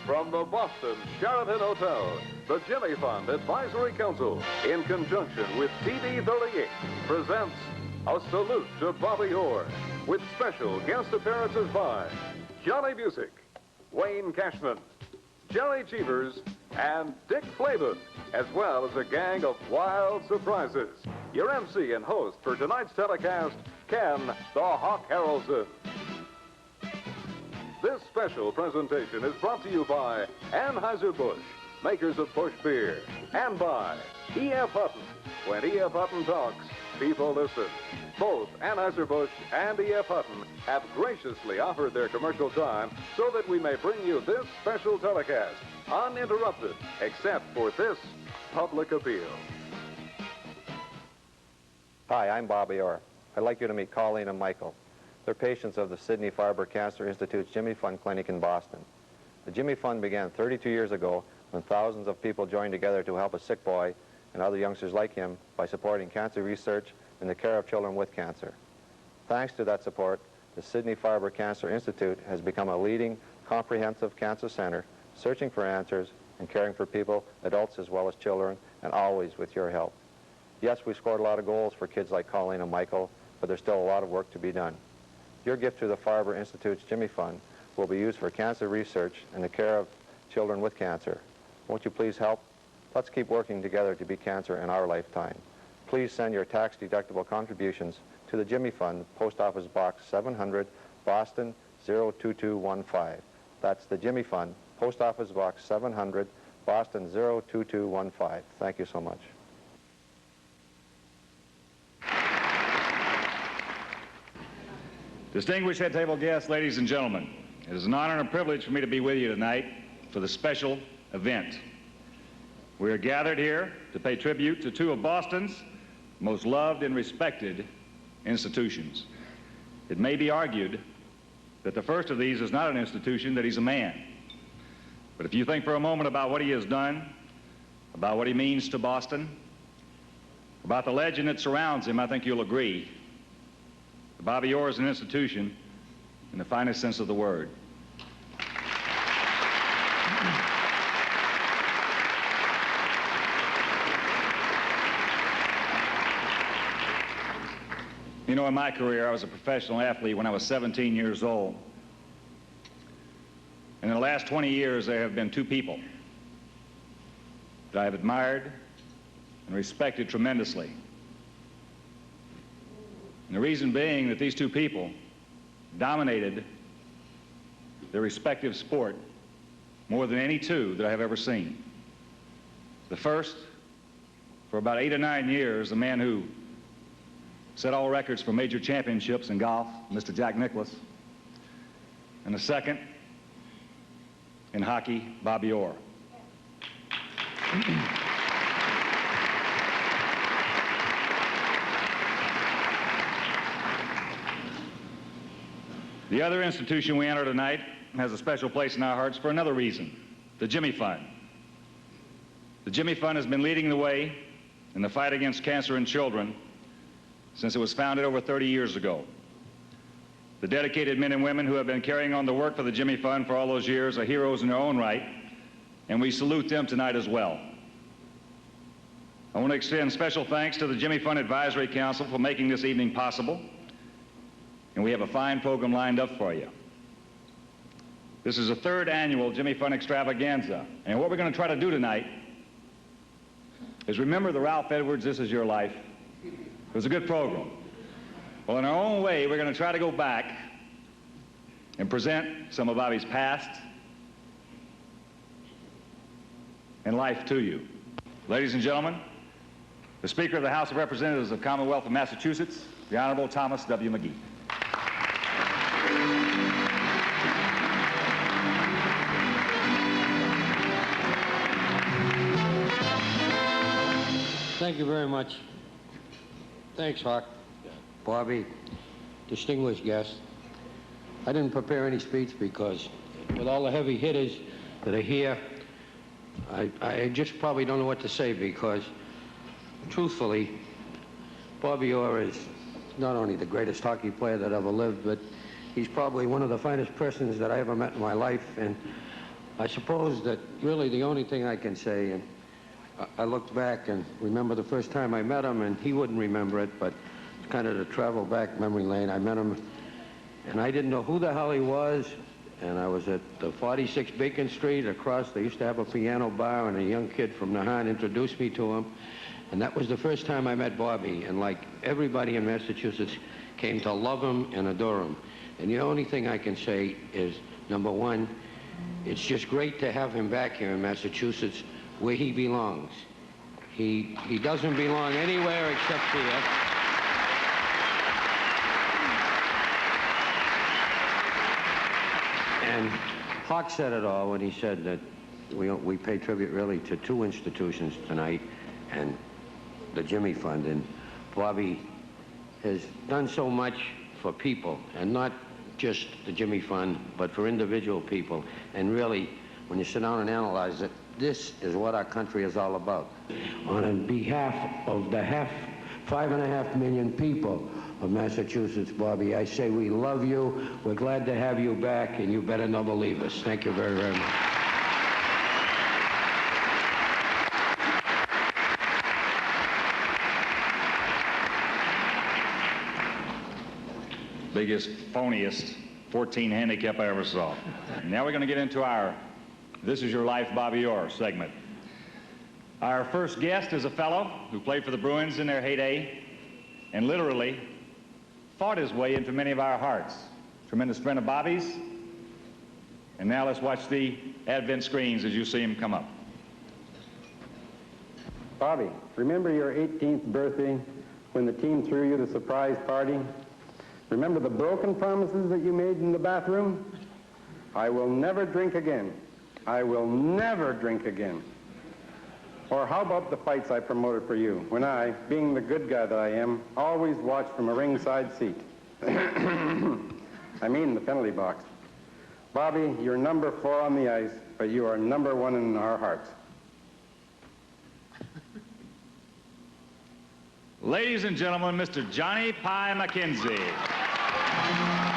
From the Boston Sheraton Hotel, the Jimmy Fund Advisory Council, in conjunction with TV 38, presents A Salute to Bobby Orr, with special guest appearances by Johnny Busick, Wayne Cashman, Jerry Cheevers, and Dick Flavin, as well as a gang of wild surprises. Your MC and host for tonight's telecast, Ken the Hawk Harrelson. This special presentation is brought to you by Anheuser-Busch, makers of Busch Beer, and by E.F. Hutton. When E.F. Hutton talks, people listen. Both Anheuser-Busch and E.F. Hutton have graciously offered their commercial time so that we may bring you this special telecast, uninterrupted, except for this public appeal. Hi, I'm Bobby Orr. I'd like you to meet Colleen and Michael. They're patients of the Sidney Farber Cancer Institute's Jimmy Fund Clinic in Boston. The Jimmy Fund began 32 years ago when thousands of people joined together to help a sick boy and other youngsters like him by supporting cancer research and the care of children with cancer. Thanks to that support, the Sidney Farber Cancer Institute has become a leading comprehensive cancer center, searching for answers and caring for people, adults as well as children, and always with your help. Yes, we scored a lot of goals for kids like Colleen and Michael, but there's still a lot of work to be done. Your gift to the Farber Institute's Jimmy Fund will be used for cancer research and the care of children with cancer. Won't you please help? Let's keep working together to beat cancer in our lifetime. Please send your tax-deductible contributions to the Jimmy Fund, Post Office Box 700, Boston 02215. That's the Jimmy Fund, Post Office Box 700, Boston 02215. Thank you so much. Distinguished head table guests, ladies and gentlemen, it is an honor and a privilege for me to be with you tonight for the special event. We are gathered here to pay tribute to two of Boston's most loved and respected institutions. It may be argued that the first of these is not an institution, that he's a man. But if you think for a moment about what he has done, about what he means to Boston, about the legend that surrounds him, I think you'll agree. Bobby Orr is an institution in the finest sense of the word. You know, in my career, I was a professional athlete when I was 17 years old. And in the last 20 years, there have been two people that I have admired and respected tremendously. And the reason being that these two people dominated their respective sport more than any two that I have ever seen. The first, for about 8 or 9 years, the man who set all records for major championships in golf, Mr. Jack Nicklaus. And the second, in hockey, Bobby Orr. The other institution we enter tonight has a special place in our hearts for another reason, the Jimmy Fund. The Jimmy Fund has been leading the way in the fight against cancer in children since it was founded over 30 years ago. The dedicated men and women who have been carrying on the work for the Jimmy Fund for all those years are heroes in their own right, and we salute them tonight as well. I want to extend special thanks to the Jimmy Fund Advisory Council for making this evening possible. And we have a fine program lined up for you. This is the third annual Jimmy Fund Extravaganza. And what we're going to try to do tonight is remember the Ralph Edwards, This Is Your Life. It was a good program. Well, in our own way, we're going to try to go back and present some of Bobby's past and life to you. Ladies and gentlemen, the Speaker of the House of Representatives of the Commonwealth of Massachusetts, the Honorable Thomas W. McGee. Thank you very much. Thanks, Hawk. Bobby, distinguished guests. I didn't prepare any speech because with all the heavy hitters that are here, I just probably don't know what to say because, truthfully, Bobby Orr is not only the greatest hockey player that ever lived, but he's probably one of the finest persons that I ever met in my life. And I suppose that really the only thing I can say, and I looked back and remember the first time I met him, and he wouldn't remember it, but it's kind of to travel back memory lane. I met him, and I didn't know who the hell he was, and I was at the 46 Beacon Street across. They used to have a piano bar, and a young kid from Nahant introduced me to him, and that was the first time I met Bobby, and like everybody in Massachusetts came to love him and adore him. And the only thing I can say is, number one, it's just great to have him back here in Massachusetts where he belongs. He doesn't belong anywhere except here. And Hawk said it all when he said that we pay tribute really to two institutions tonight, and the Jimmy Fund. And Bobby has done so much for people, and not just the Jimmy Fund, but for individual people. And really, when you sit down and analyze it, this is what our country is all about. On behalf of the 5.5 million people of Massachusetts, Bobby, I say we love you, we're glad to have you back, and you better never leave us. Thank you very, very much. Biggest, phoniest 14 handicap I ever saw. Now we're going to get into our This Is Your Life, Bobby Orr segment. Our first guest is a fellow who played for the Bruins in their heyday and literally fought his way into many of our hearts. Tremendous friend of Bobby's. And now let's watch the advent screens as you see him come up. Bobby, remember your 18th birthday when the team threw you the surprise party? Remember the broken promises that you made in the bathroom? I will never drink again. I will never drink again. Or how about the fights I promoted for you, when I, being the good guy that I am, always watched from a ringside seat? I mean the penalty box. Bobby, you're number 4 on the ice, but you are number 1 in our hearts. Ladies and gentlemen, Mr. Johnny Pie McKenzie.